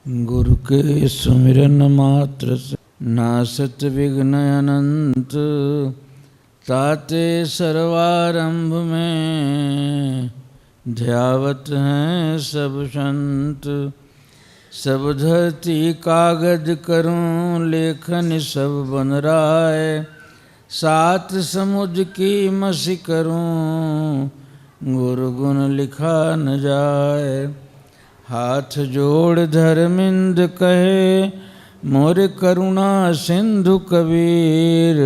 गुरु के सुमिरन मात्र से नासत विघ्न अनंत, ताते सर्वारंभ में ध्यावत हैं सब संत। सब धरती कागज करूं लेखन सब बन राय, सात समुद्र की मसी करूं गुरु गुण लिखा न जाए। हाथ जोड़ धर्मिंद कहे मोर करुणा सिंधु कबीर,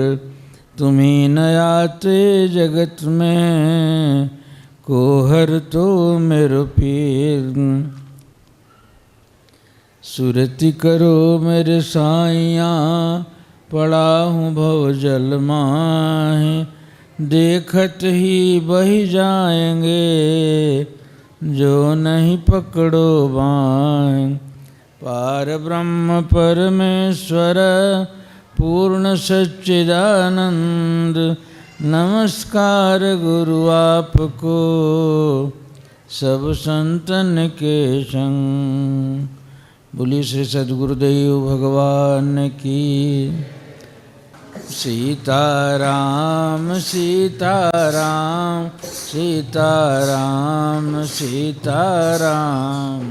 तुम्ही न आते जगत में कोहर तो मेरो पीर। सुरति करो मेरे साइयाँ पड़ा हूँ भव जल माहे, देखत ही बही जाएंगे जो नहीं पकड़ो बाएं। पार ब्रह्म परमेश्वर पूर्ण सच्चिदानंद, नमस्कार गुरु आपको सब संतन के संग। बोलिए श्री सद्गुरुदेव भगवान की। सीताराम सीताराम सीताराम सीताराम।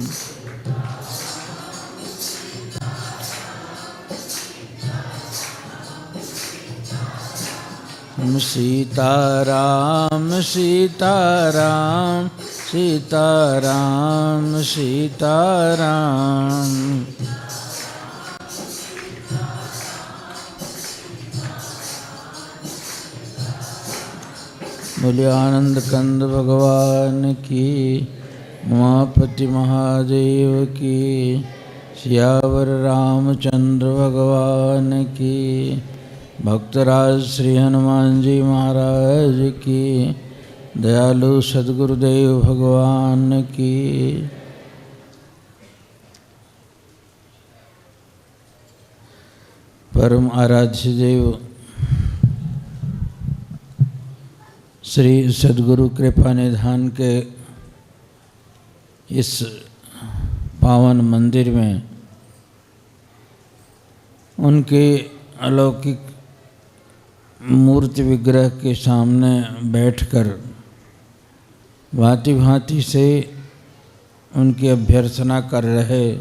सीताराम सीताराम सीताराम सीताराम। बोले आनंद कंद भगवान की, उमापति महादेव की, सियावर रामचंद्र भगवान की, भक्तराज श्री हनुमान जी महाराज की, दयालु सद्गुरुदेव भगवान की। परम आराध्य देव श्री सद्गुरु कृपा निधान के इस पावन मंदिर में उनके अलौकिक मूर्ति विग्रह के सामने बैठकर भांति भांति से उनकी अभ्यर्थना कर रहे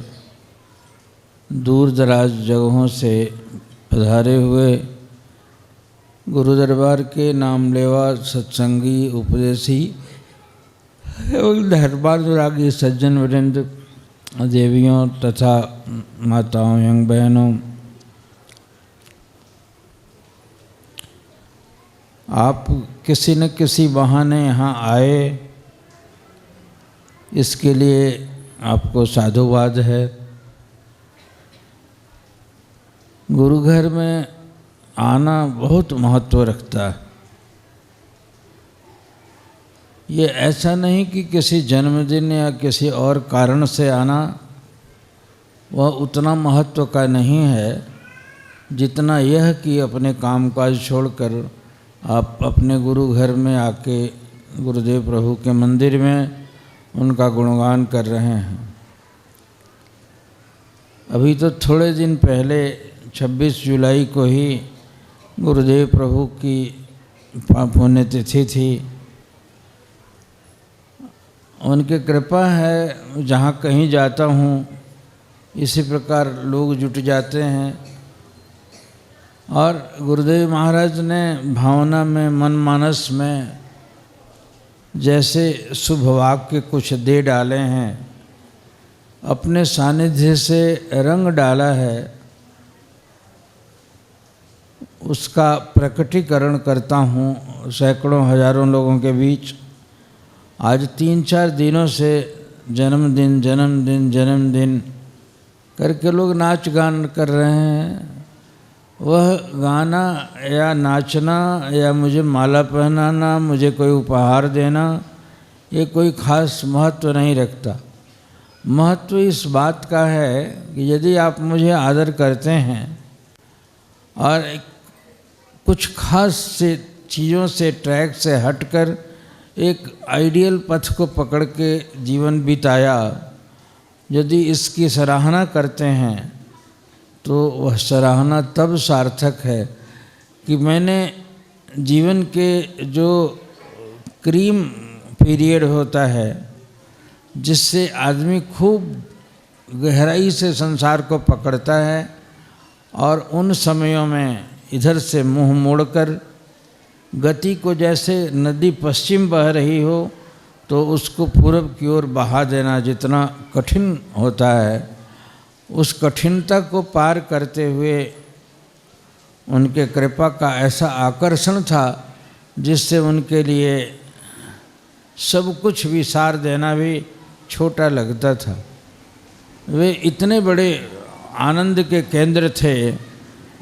दूर दराज जगहों से पधारे हुए गुरु दरबार के नामलेवा सत्संगी उपदेशी एवं धर्मानुरागी सज्जन वृंद, देवियों तथा माताओं एवं बहनों, आप किसी न किसी बहाने यहाँ आए, इसके लिए आपको साधुवाद है। गुरु घर में आना बहुत महत्व रखता है। ये ऐसा नहीं कि किसी जन्मदिन या किसी और कारण से आना वह उतना महत्व का नहीं है जितना यह कि अपने कामकाज छोड़कर आप अपने गुरु घर में आके गुरुदेव प्रभु के मंदिर में उनका गुणगान कर रहे हैं। अभी तो थोड़े दिन पहले 26 जुलाई को ही गुरुदेव प्रभु की पुण्यतिथि थी। उनकी कृपा है, जहाँ कहीं जाता हूँ इसी प्रकार लोग जुट जाते हैं और गुरुदेव महाराज ने भावना में, मन मानस में जैसे शुभ वाक्य कुछ दे डाले हैं, अपने सानिध्य से रंग डाला है, उसका प्रकटीकरण करता हूँ सैकड़ों हजारों लोगों के बीच। आज 3-4 दिनों से जन्मदिन जन्मदिन जन्मदिन करके लोग नाच गान कर रहे हैं। वह गाना या नाचना या मुझे माला पहनाना, मुझे कोई उपहार देना, ये कोई खास महत्व नहीं रखता। महत्व इस बात का है कि यदि आप मुझे आदर करते हैं और कुछ खास से चीज़ों से, ट्रैक से हटकर एक आइडियल पथ को पकड़ के जीवन बिताया, यदि इसकी सराहना करते हैं तो वह सराहना तब सार्थक है कि मैंने जीवन के जो क्रीम पीरियड होता है जिससे आदमी खूब गहराई से संसार को पकड़ता है और उन समयों में इधर से मुंह मोड़कर गति को जैसे नदी पश्चिम बह रही हो तो उसको पूरब की ओर बहा देना जितना कठिन होता है, उस कठिनता को पार करते हुए उनके कृपा का ऐसा आकर्षण था जिससे उनके लिए सब कुछ विसार देना भी छोटा लगता था। वे इतने बड़े आनंद के केंद्र थे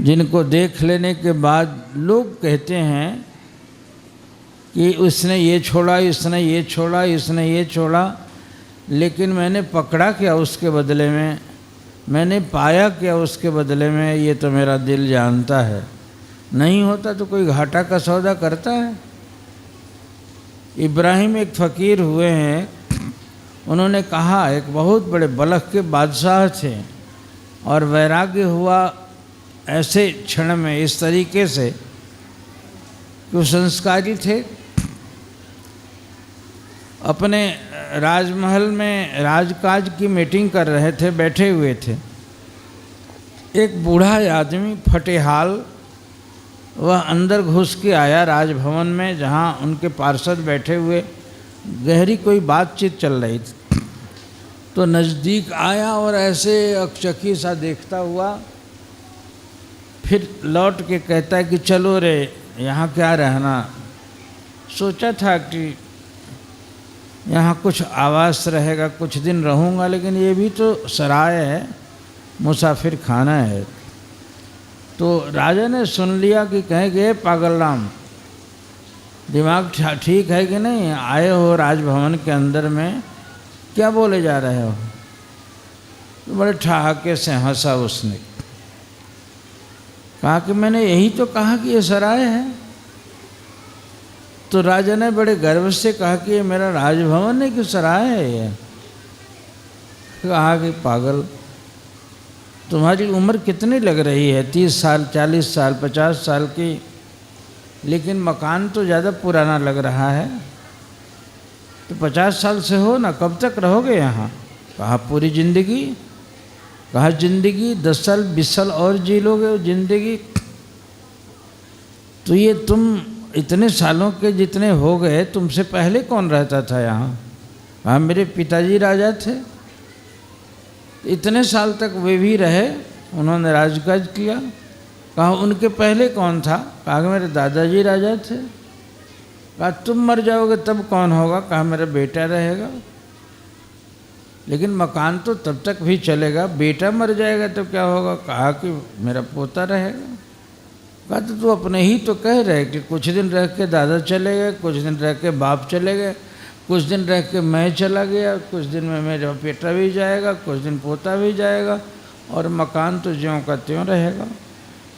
जिनको देख लेने के बाद लोग कहते हैं कि उसने ये छोड़ा, इसने ये छोड़ा, इसने ये छोड़ा, लेकिन मैंने पकड़ा क्या उसके बदले में, मैंने पाया क्या उसके बदले में, ये तो मेरा दिल जानता है। नहीं होता तो कोई घाटा का सौदा करता है। इब्राहिम एक फ़कीर हुए हैं, उन्होंने कहा, एक बहुत बड़े बलख के बादशाह थे और वैराग्य हुआ ऐसे क्षण में इस तरीके से कि वो संस्कारी थे। अपने राजमहल में राजकाज की मीटिंग कर रहे थे, बैठे हुए थे। एक बूढ़ा आदमी फटेहाल वह अंदर घुस के आया राजभवन में जहाँ उनके पार्षद बैठे हुए गहरी कोई बातचीत चल रही थी। तो नज़दीक आया और ऐसे अकचकी सा देखता हुआ फिर लौट के कहता है कि चलो रे, यहाँ क्या रहना। सोचा था कि यहाँ कुछ आवास रहेगा, कुछ दिन रहूँगा, लेकिन ये भी तो सराय है, मुसाफिर खाना है। तो राजा ने सुन लिया कि कहेंगे पागल राम, दिमाग ठीक है कि नहीं, आए हो राजभवन के अंदर में, क्या बोले जा रहे हो। तो बड़े ठहाके से हंसा उसने, कहा कि मैंने यही तो कहा कि ये सराय है। तो राजा ने बड़े गर्व से कहा कि ये मेरा राजभवन है कि सराय है ये। कहा कि पागल, तुम्हारी उम्र कितनी लग रही है, 30 साल, 40 साल, 50 साल की, लेकिन मकान तो ज़्यादा पुराना लग रहा है। तो 50 साल से हो ना, कब तक रहोगे यहाँ। कहा पूरी ज़िंदगी। कहा ज़िंदगी 10 साल 20 साल और जी लोगे ज़िंदगी। तो ये तुम इतने सालों के जितने हो गए, तुमसे पहले कौन रहता था यहाँ। कहा मेरे पिताजी राजा थे, इतने साल तक वे भी रहे, उन्होंने राजकाज किया। कहा उनके पहले कौन था। कहा मेरे दादाजी राजा थे। कहा तुम मर जाओगे तब कौन होगा। कहा मेरा बेटा रहेगा। लेकिन मकान तो तब तक भी चलेगा, बेटा मर जाएगा तो क्या होगा। कहा कि मेरा पोता रहेगा। कहा तो तू अपने ही तो कह रहे कि कुछ दिन रह के दादा चले गए, कुछ दिन रह के बाप चले गए, कुछ दिन रह के मैं चला गया, कुछ दिन में मेरा बेटा भी जाएगा, कुछ दिन पोता भी जाएगा, और मकान तो ज्यों का त्यों रहेगा।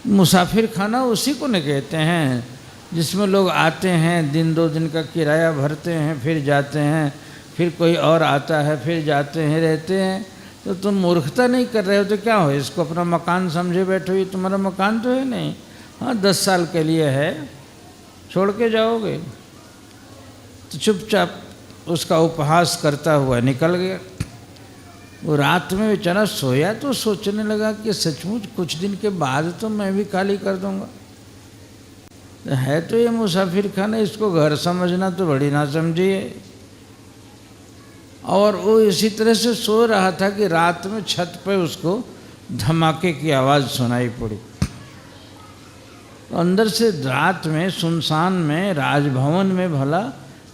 मुसाफिर खाना उसी को न कहते हैं जिसमें लोग आते हैं, दिन 2 दिन का किराया भरते हैं, फिर जाते हैं, फिर कोई और आता है, फिर जाते हैं, रहते हैं। तो तुम मूर्खता नहीं कर रहे हो तो क्या हो, इसको अपना मकान समझे बैठो। ये तुम्हारा मकान तो है नहीं। हाँ 10 साल के लिए है, छोड़ के जाओगे। तो चुपचाप उसका उपहास करता हुआ निकल गया। वो रात में बेचारा सोया तो सोचने लगा कि सचमुच कुछ दिन के बाद तो मैं भी खाली कर दूंगा। है तो ये मुसाफिर खाना, इसको घर समझना तो बड़ी ना समझिए। और वो इसी तरह से सो रहा था कि रात में छत पे उसको धमाके की आवाज़ सुनाई पड़ी। तो अंदर से रात में सुनसान में राजभवन में भला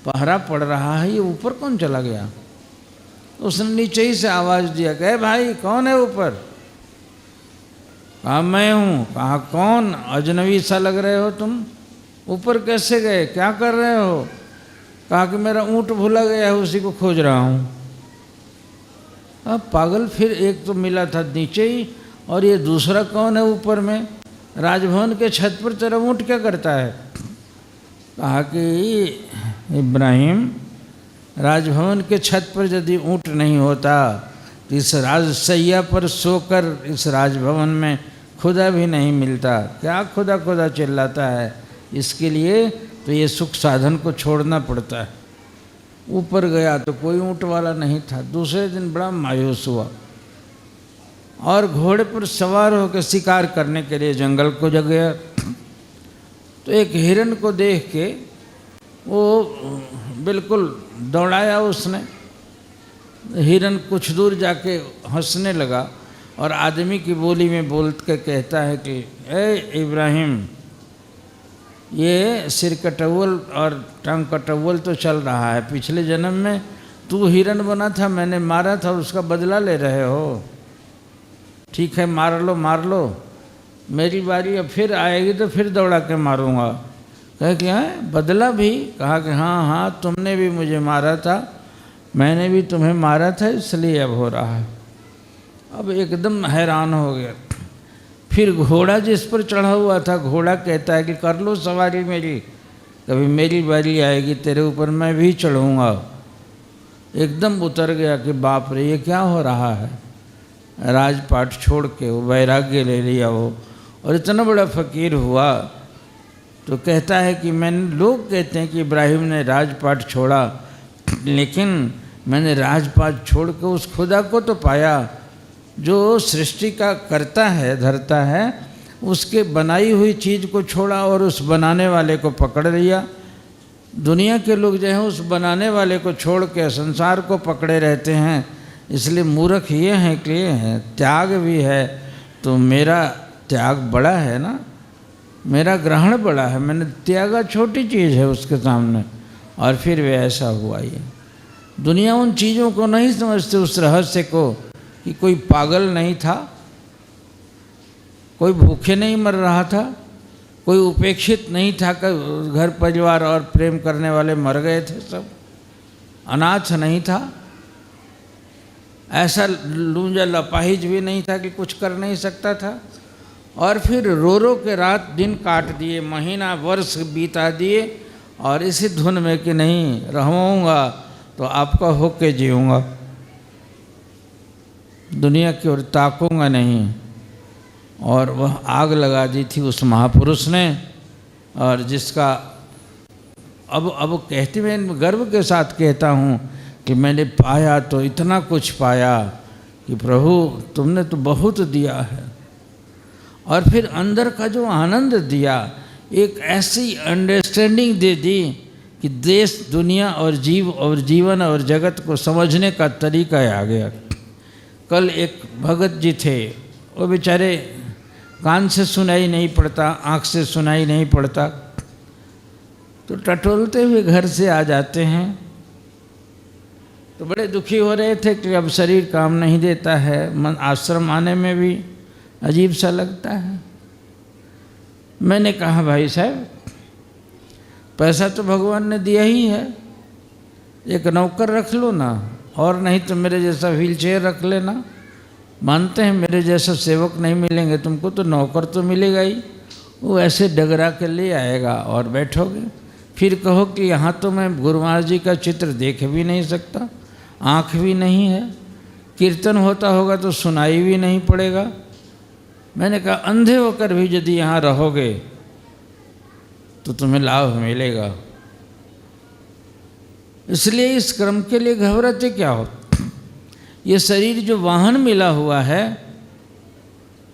पहरा पड़ रहा है, ये ऊपर कौन चला गया। उसने नीचे ही से आवाज़ दिया, कहे भाई कौन है ऊपर। कहा मैं हूँ। कहा कौन, अजनबी सा लग रहे हो तुम, ऊपर कैसे गए, क्या कर रहे हो। कहा कि मेरा ऊँट भूला गया है, उसी को खोज रहा हूँ। अब पागल, फिर एक तो मिला था नीचे ही, और ये दूसरा कौन है ऊपर में। राजभवन के छत पर तेरा ऊँट क्या करता है। कहा कि इब्राहिम, राजभवन के छत पर यदि ऊँट नहीं होता इस राजसैया पर सोकर इस राजभवन में खुदा भी नहीं मिलता, क्या खुदा खुदा चिल्लाता है। इसके लिए तो ये सुख साधन को छोड़ना पड़ता है। ऊपर गया तो कोई ऊँट वाला नहीं था। दूसरे दिन बड़ा मायूस हुआ और घोड़े पर सवार होकर शिकार करने के लिए जंगल को गया। तो एक हिरण को देख के वो बिल्कुल दौड़ाया उसने। हिरण कुछ दूर जाके हंसने लगा और आदमी की बोली में बोल के कहता है कि ए इब्राहिम, ये सिर कटौल और टांग कटौल तो चल रहा है। पिछले जन्म में तू हिरण बना था, मैंने मारा था और उसका बदला ले रहे हो। ठीक है, मार लो, मेरी बारी अब फिर आएगी तो फिर दौड़ा के मारूंगा। कहे कि हाँ बदला भी? कहा कि हाँ, तुमने भी मुझे मारा था, मैंने भी तुम्हें मारा था, इसलिए अब हो रहा है। अब एकदम हैरान हो गया। फिर घोड़ा जिस पर चढ़ा हुआ था, घोड़ा कहता है कि कर लो सवारी मेरी, कभी मेरी बारी आएगी तेरे ऊपर मैं भी चढ़ूँगा। एकदम उतर गया कि बाप रे ये क्या हो रहा है। राजपाट छोड़ के वो वैराग्य ले लिया वो, और इतना बड़ा फ़कीर हुआ। तो कहता है कि लोग कहते हैं कि इब्राहिम ने राजपाट छोड़ा, लेकिन मैंने राजपाट छोड़ के उस खुदा को तो पाया जो सृष्टि का करता है, धरता है। उसके बनाई हुई चीज़ को छोड़ा और उस बनाने वाले को पकड़ लिया। दुनिया के लोग जो हैं उस बनाने वाले को छोड़ के संसार को पकड़े रहते हैं। इसलिए मूर्ख ये हैं कि ये हैं, त्याग भी है तो मेरा त्याग बड़ा है ना, मेरा ग्रहण बड़ा है, मैंने त्यागा छोटी चीज़ है उसके सामने। और फिर वे ऐसा हुआ। ये दुनिया उन चीज़ों को नहीं समझते, उस रहस्य को, कि कोई पागल नहीं था, कोई भूखे नहीं मर रहा था, कोई उपेक्षित नहीं था, घर परिवार और प्रेम करने वाले मर गए थे, सब अनाथ नहीं था, ऐसा लूंजा लपाहिज भी नहीं था कि कुछ कर नहीं सकता था। और फिर रो रो के रात दिन काट दिए, महीना वर्ष बीता दिए, और इसी धुन में कि नहीं रहूँगा तो आपका होके जीऊँगा, दुनिया की ओर ताकूँगा नहीं। और वह आग लगा दी थी उस महापुरुष ने, और जिसका अब कहते मैं गर्व के साथ कहता हूँ कि मैंने पाया तो इतना कुछ पाया कि प्रभु तुमने तो बहुत दिया है। और फिर अंदर का जो आनंद दिया, एक ऐसी अंडरस्टैंडिंग दे दी कि देश दुनिया और जीव और जीवन और जगत को समझने का तरीका आ गया। कल एक भगत जी थे, वो बेचारे कान से सुनाई नहीं पड़ता, आँख से सुनाई नहीं पड़ता, तो टटोलते हुए घर से आ जाते हैं। तो बड़े दुखी हो रहे थे कि अब शरीर काम नहीं देता है, मन आश्रम आने में भी अजीब सा लगता है। मैंने कहा भाई साहब पैसा तो भगवान ने दिया ही है, एक नौकर रख लो ना, और नहीं तो मेरे जैसा व्हील चेयर रख लेना। मानते हैं मेरे जैसा सेवक नहीं मिलेंगे तुमको, तो नौकर तो मिलेगा ही, वो ऐसे डगरा के ले आएगा और बैठोगे। फिर कहो कि यहाँ तो मैं गुरु महाराज जी का चित्र देख भी नहीं सकता, आँख भी नहीं है, कीर्तन होता होगा तो सुनाई भी नहीं पड़ेगा। मैंने कहा अंधे होकर भी यदि यहाँ रहोगे तो तुम्हें लाभ मिलेगा। इसलिए इस क्रम के लिए घबराते क्या हो। ये शरीर जो वाहन मिला हुआ है,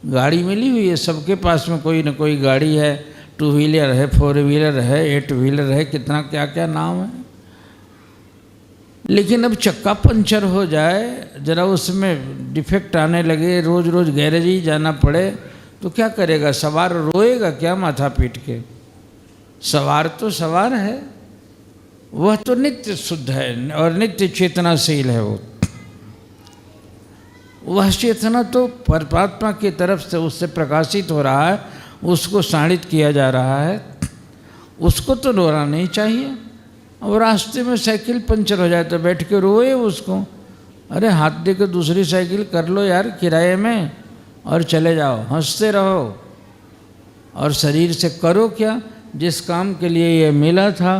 गाड़ी मिली हुई है, सबके पास में कोई न कोई गाड़ी है, 2 व्हीलर है, 4 व्हीलर है, 8 व्हीलर है, कितना क्या क्या नाम है। लेकिन अब चक्का पंचर हो जाए, ज़रा उसमें डिफेक्ट आने लगे, रोज़ रोज़ गैरेज ही जाना पड़े, तो क्या करेगा सवार, रोएगा क्या माथा पीट के। सवार तो सवार है, वह तो नित्य शुद्ध है और नित्य चेतनाशील है। वह चेतना तो परमात्मा की तरफ से उससे प्रकाशित हो रहा है, उसको साड़ित किया जा रहा है, उसको तो रोना नहीं चाहिए। और रास्ते में साइकिल पंचर हो जाए तो बैठ के रोए उसको, अरे हाथ दे के दूसरी साइकिल कर लो यार किराए में और चले जाओ, हंसते रहो। और शरीर से करो क्या, जिस काम के लिए ये मिला था,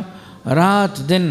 रात दिन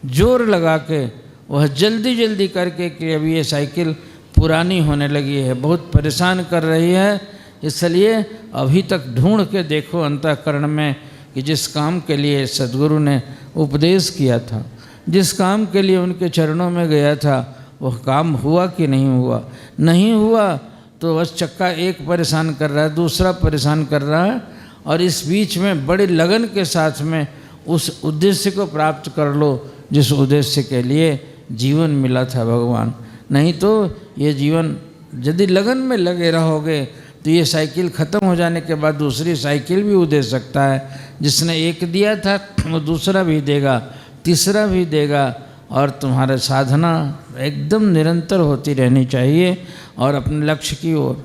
जोर लगा के वह जल्दी जल्दी करके कि अभी ये साइकिल पुरानी होने लगी है, बहुत परेशान कर रही है, इसलिए अभी तक ढूंढ के देखो अंतःकरण में कि जिस काम के लिए सद्गुरु ने उपदेश किया था, जिस काम के लिए उनके चरणों में गया था, वह काम हुआ कि नहीं हुआ। नहीं हुआ तो बस चक्का एक परेशान कर रहा है, दूसरा परेशान कर रहा है, और इस बीच में बड़े लगन के साथ में उस उद्देश्य को प्राप्त कर लो जिस उद्देश्य के लिए जीवन मिला था भगवान। नहीं तो ये जीवन यदि लगन में लगे रहोगे तो ये साइकिल ख़त्म हो जाने के बाद दूसरी साइकिल भी वो दे सकता है। जिसने एक दिया था वो दूसरा भी देगा, तीसरा भी देगा, और तुम्हारा साधना एकदम निरंतर होती रहनी चाहिए और अपने लक्ष्य की ओर।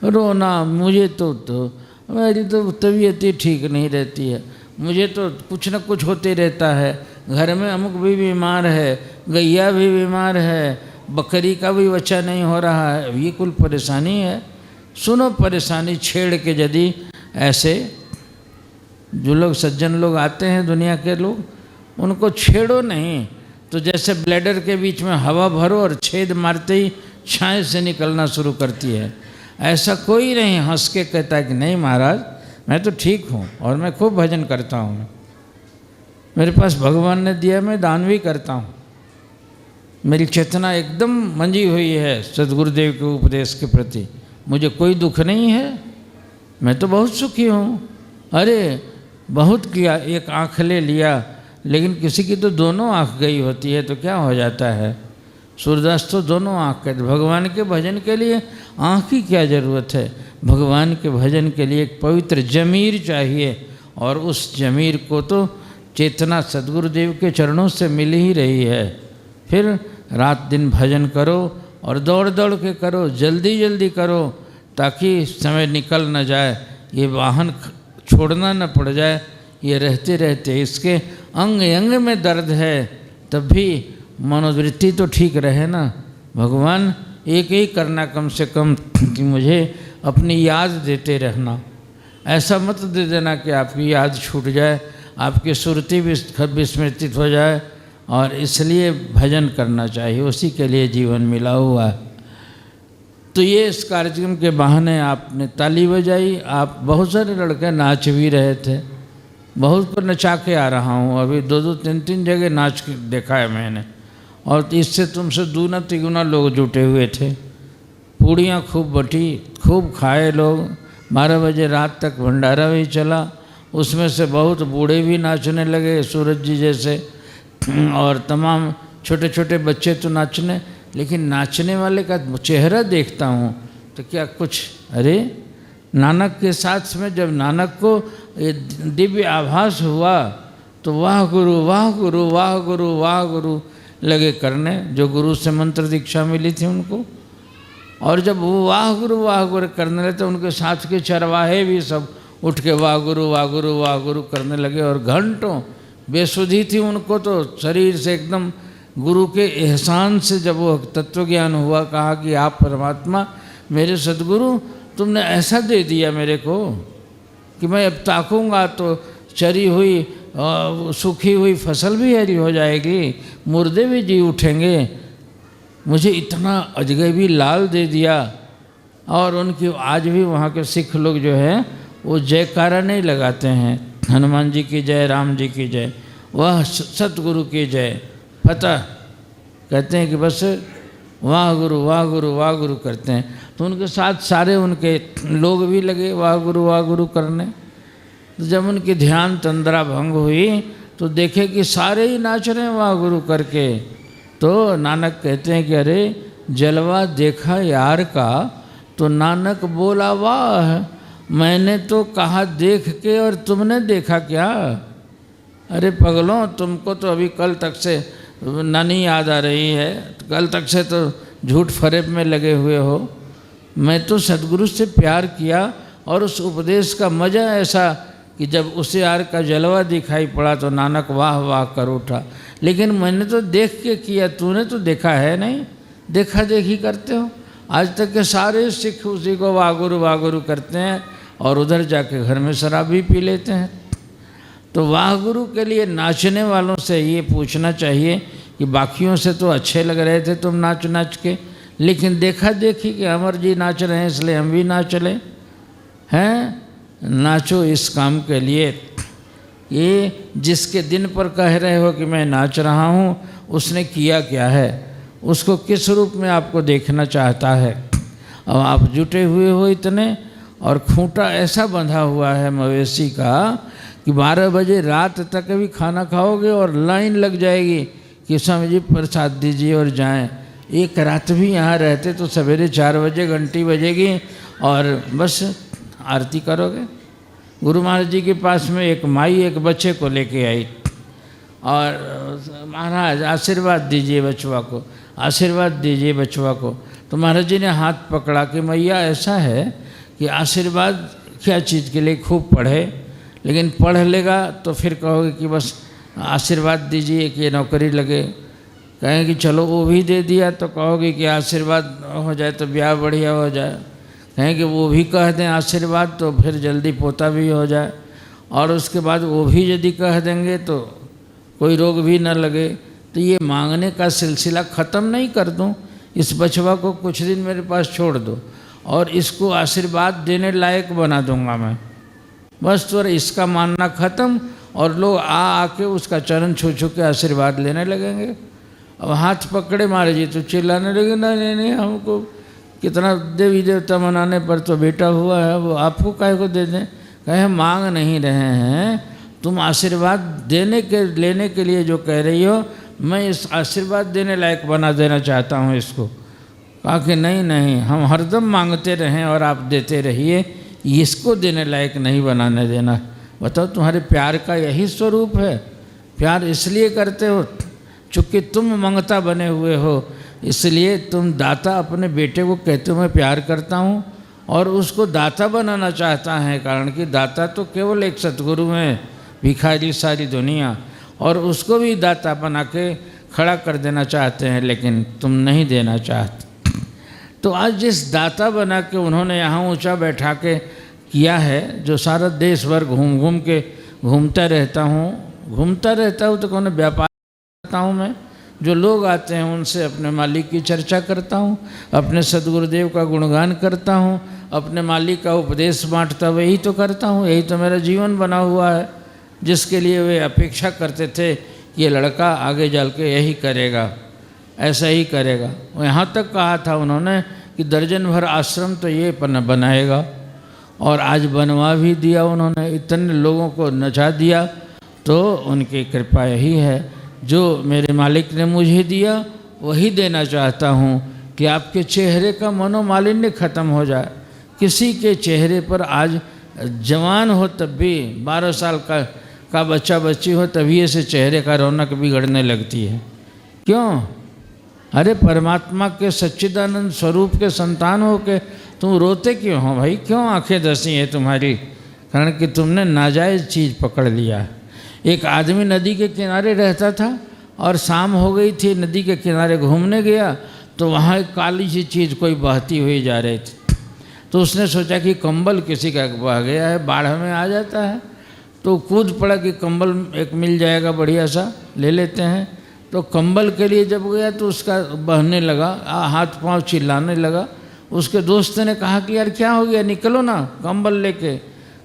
रोना, मुझे तो मेरी तो तबीयत ही ठीक नहीं रहती है, मुझे तो कुछ न कुछ होते रहता है, घर में अमुक भी बीमार है, गैया भी बीमार है, बकरी का भी बच्चा नहीं हो रहा है, ये कुल परेशानी है। सुनो परेशानी छेड़ के यदि ऐसे जो लोग सज्जन लोग आते हैं दुनिया के लोग, उनको छेड़ो नहीं तो जैसे ब्लैडर के बीच में हवा भरो और छेद मारते ही छाए से निकलना शुरू करती है। ऐसा कोई नहीं हंस के कहता कि नहीं महाराज मैं तो ठीक हूँ और मैं खूब भजन करता हूँ, मेरे पास भगवान ने दिया, मैं दान भी करता हूँ, मेरी चेतना एकदम मंजी हुई है सद्गुरुदेव के उपदेश के प्रति, मुझे कोई दुख नहीं है, मैं तो बहुत सुखी हूँ। अरे बहुत किया, एक आँख ले लिया, लेकिन किसी की तो दोनों आँख गई होती है तो क्या हो जाता है। सूरदास तो दोनों आँख कहते, भगवान के भजन के लिए आँख की क्या ज़रूरत है, भगवान के भजन के लिए एक पवित्र जमीर चाहिए, और उस जमीर को तो चेतना सद्गुरुदेव के चरणों से मिल ही रही है। फिर रात दिन भजन करो और दौड़ दौड़ के करो, जल्दी जल्दी करो, ताकि समय निकल न जाए, ये वाहन छोड़ना न पड़ जाए। ये रहते रहते इसके अंग अंग में दर्द है, तब भी मनोवृत्ति तो ठीक रहे ना। भगवान एक ही करना कम से कम कि मुझे अपनी याद देते रहना, ऐसा मत दे देना कि आपकी याद छूट जाए, आपकी सुरती भी विस्मृतित हो जाए। और इसलिए भजन करना चाहिए, उसी के लिए जीवन मिला हुआ है। तो ये इस कार्यक्रम के बहाने आपने ताली बजाई, आप बहुत सारे लड़के नाच भी रहे थे, बहुत को नचा के आ रहा हूँ, अभी 2-2, 3-3 जगह नाच के देखा है मैंने, और इससे तुमसे दूना तिगुना लोग जुटे हुए थे। पूड़ियाँ खूब बटी, खूब खाए लोग, 12 बजे रात तक भंडारा भी चला, उसमें से बहुत बूढ़े भी नाचने लगे सूरज जी जैसे, और तमाम छोटे छोटे बच्चे तो नाचने, लेकिन नाचने वाले का चेहरा देखता हूँ तो क्या कुछ, अरे नानक के साथ में जब नानक को ये दिव्य आभास हुआ तो वाह गुरु वाह गुरु वाह गुरु वाह गुरु लगे करने, जो गुरु से मंत्र दीक्षा मिली थी उनको। और जब वो वाह गुरु करने लगे तो उनके साथ के चरवाहे भी सब उठ के वाह गुरु करने लगे, और घंटों बेसुधी थी उनको, तो शरीर से एकदम गुरु के एहसान से जब वो तत्व ज्ञान हुआ, कहा कि आप परमात्मा मेरे सद्गुरु तुमने ऐसा दे दिया मेरे को कि मैं अब ताकूंगा तो चरी हुई सूखी हुई फसल भी हरी हो जाएगी, मुर्दे भी जी उठेंगे, मुझे इतना अजगैबी लाल दे दिया। और उनकी आज भी वहाँ के सिख लोग जो है वो जयकारा नहीं लगाते हैं, हनुमान जी की जय, राम जी की जय, वह सतगुरु की जय, पता कहते हैं कि बस वाह गुरु करते हैं। तो उनके साथ सारे उनके लोग भी लगे वाह गुरु करने। तो जब उनकी ध्यान तंद्रा भंग हुई तो देखे कि सारे ही नाच रहे हैं वाह गुरु करके। तो नानक कहते हैं कि अरे जलवा देखा यार का, तो नानक बोला वाह, मैंने तो कहा देख के और तुमने देखा क्या। अरे पगलों, तुमको तो अभी कल तक से नानी याद आ रही है, कल तक से तो झूठ फरेब में लगे हुए हो। मैं तो सद्गुरु से प्यार किया और उस उपदेश का मज़ा ऐसा कि जब उसे यार का जलवा दिखाई पड़ा तो नानक वाह वाह कर उठा। लेकिन मैंने तो देख के किया, तूने तो देखा है नहीं, देखा देखी करते हो। आज तक के सारे सिख उसी को वाह गुरु करते हैं और उधर जाके घर में शराब भी पी लेते हैं। तो वाह गुरु के लिए नाचने वालों से ये पूछना चाहिए कि बाकियों से तो अच्छे लग रहे थे तुम नाच नाच के, लेकिन देखा देखी कि अमर जी नाच रहे हैं इसलिए हम भी नाच ले हैं। नाचो इस काम के लिए, ये जिसके दिन पर कह रहे हो कि मैं नाच रहा हूँ उसने किया क्या है, उसको किस रूप में आपको देखना चाहता है। अब आप जुटे हुए हो इतने, और खूंटा ऐसा बंधा हुआ है मवेशी का कि 12 बजे रात तक भी खाना खाओगे और लाइन लग जाएगी कि स्वामी जी प्रसाद दीजिए और जाएं। एक रात भी यहाँ रहते तो सवेरे 4 बजे घंटी बजेगी और बस आरती करोगे। गुरु महाराज जी के पास में एक माई एक बच्चे को लेके आई और महाराज आशीर्वाद दीजिए बचवा को, आशीर्वाद दीजिए बचवा को। तो महाराज जी ने हाथ पकड़ा कि मैया ऐसा है कि आशीर्वाद क्या चीज़ के लिए, खूब पढ़े, लेकिन पढ़ लेगा तो फिर कहोगे कि बस आशीर्वाद दीजिए कि ये नौकरी लगे। कहें कि चलो वो भी दे दिया तो कहोगे कि आशीर्वाद हो जाए तो ब्याह बढ़िया हो जाए। कहें कि वो भी कह दें आशीर्वाद तो फिर जल्दी पोता भी हो जाए, और उसके बाद वो भी यदि कह देंगे तो कोई रोग भी न लगे। तो ये मांगने का सिलसिला ख़त्म नहीं कर दूं, इस बचवा को कुछ दिन मेरे पास छोड़ दो और इसको आशीर्वाद देने लायक बना दूंगा मैं, बस तो इसका मानना ख़त्म। और लोग आके उसका चरण छू छू के आशीर्वाद लेने लगेंगे। अब हाथ पकड़े महाराज जी तो चिल्लाने लगे, नहीं नहीं हमको कितना देवी देवता मनाने पर तो बेटा हुआ है, वो आपको काहे को दे दें। कहे मांग नहीं रहे हैं, तुम आशीर्वाद देने के लेने के लिए जो कह रही हो, मैं इस आशीर्वाद देने लायक बना देना चाहता हूँ इसको। कहा कि नहीं नहीं, हम हरदम मांगते रहें और आप देते रहिए, इसको देने लायक नहीं बनाने देना। बताओ तुम्हारे प्यार का यही स्वरूप है। प्यार इसलिए करते हो चूँकि तुम मंगता बने हुए हो, इसलिए तुम दाता अपने बेटे को कहते हो मैं प्यार करता हूँ, और उसको दाता बनाना चाहता है। कारण कि दाता तो केवल एक सतगुरु हैं, भिखारी सारी दुनिया, और उसको भी दाता बना के खड़ा कर देना चाहते हैं, लेकिन तुम नहीं देना चाहते। तो आज जिस दाता बना के उन्होंने यहाँ ऊंचा बैठा के किया है, जो सारा देश भर घूम घूम के घूमता रहता हूँ तो कौन व्यापार करता हूँ मैं। जो लोग आते हैं उनसे अपने मालिक की चर्चा करता हूँ, अपने सदगुरुदेव का गुणगान करता हूँ, अपने मालिक का उपदेश बांटता हुआ यही तो करता हूँ। यही तो मेरा जीवन बना हुआ है, जिसके लिए वे अपेक्षा करते थे कि ये लड़का आगे चल के यही करेगा, ऐसा ही करेगा। यहाँ तक कहा था उन्होंने कि दर्जन भर आश्रम तो ये बनाएगा, और आज बनवा भी दिया उन्होंने, इतने लोगों को नचा दिया। तो उनकी कृपा यही है, जो मेरे मालिक ने मुझे दिया वही देना चाहता हूँ कि आपके चेहरे का मनोमालिन्य खत्म हो जाए। किसी के चेहरे पर आज जवान हो तब भी 12 साल का बच्चा बच्ची हो तभी ऐसे चेहरे का रौनक बिगड़ने लगती है। क्यों? अरे परमात्मा के सच्चिदानंद स्वरूप के संतान हो के तुम रोते क्यों हो भाई? क्यों आंखें धसी है तुम्हारी? कारण कि तुमने नाजायज़ चीज़ पकड़ लिया। एक आदमी नदी के किनारे रहता था और शाम हो गई थी, नदी के किनारे घूमने गया तो वहाँ एक काली सी चीज़ कोई बहती हुई जा रही थी। तो उसने सोचा कि कंबल किसी का बह गया है, बाढ़ में आ जाता है, तो कूद पड़ा कि कंबल एक मिल जाएगा बढ़िया सा, ले लेते हैं। तो कंबल के लिए जब गया तो उसका बहने लगा, हाथ पांव चिल्लाने लगा। उसके दोस्त ने कहा कि यार क्या हो गया, निकलो ना कंबल लेके।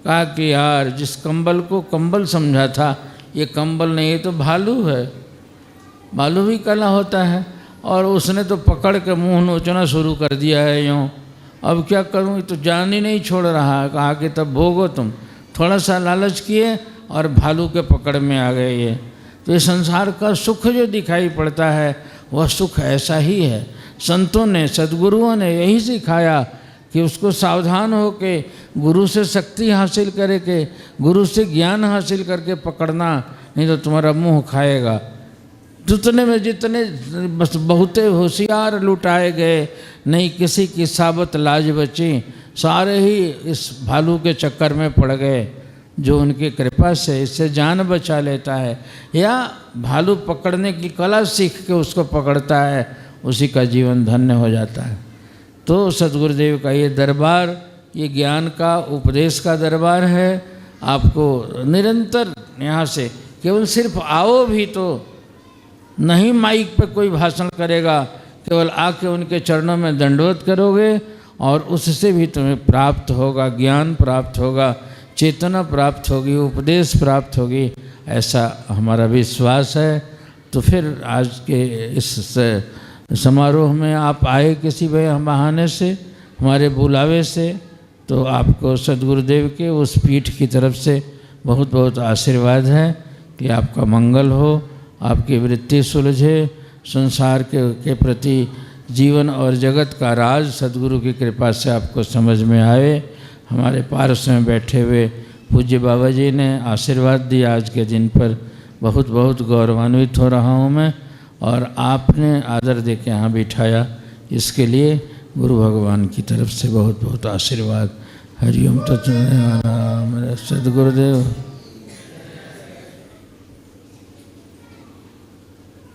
कहा कि यार जिस कंबल को कंबल समझा था ये कंबल नहीं, ये तो भालू है, भालू भी काला होता है। और उसने तो पकड़ के मुंह नोचना शुरू कर दिया है यूँ। अब क्या करूँ, ये तो जान ही नहीं छोड़ रहा है। कहा कि तब भोगो तुम। थोड़ा सा लालच किए और भालू के पकड़ में आ गए ये। तो ये संसार का सुख जो दिखाई पड़ता है वह सुख ऐसा ही है। संतों ने सद्गुरुओं ने यही सिखाया कि उसको सावधान हो के गुरु से शक्ति हासिल करे के, गुरु से ज्ञान हासिल करके पकड़ना, नहीं तो तुम्हारा मुंह खाएगा। जितने में जितने बस बहुते होशियार लुटाए गए, नहीं किसी की साबत लाज बची, सारे ही इस भालू के चक्कर में पड़ गए। जो उनकी कृपा से इससे जान बचा लेता है या भालू पकड़ने की कला सीख के उसको पकड़ता है, उसी का जीवन धन्य हो जाता है। तो सद्गुरुदेव का ये दरबार, ये ज्ञान का उपदेश का दरबार है। आपको निरंतर यहाँ से केवल सिर्फ आओ भी तो नहीं माइक पे कोई भाषण करेगा, केवल आके उनके चरणों में दंडवत करोगे और उससे भी तुम्हें प्राप्त होगा, ज्ञान प्राप्त होगा, चेतना प्राप्त होगी, उपदेश प्राप्त होगी, ऐसा हमारा विश्वास है। तो फिर आज के इस समारोह में आप आए किसी बहाने से, हमारे बुलावे से, तो आपको सद्गुरुदेव के उस पीठ की तरफ से बहुत बहुत आशीर्वाद है कि आपका मंगल हो, आपकी वृत्ति सुलझे, संसार के प्रति जीवन और जगत का राज सद्गुरु की कृपा से आपको समझ में आए। हमारे पार्श्व में बैठे हुए पूज्य बाबा जी ने आशीर्वाद दिया आज के दिन पर, बहुत बहुत गौरवान्वित हो रहा हूँ मैं, और आपने आदर दे के यहाँ बिठाया, इसके लिए गुरु भगवान की तरफ से बहुत बहुत आशीर्वाद। हरिओम तत्व सद्गुरुदेव।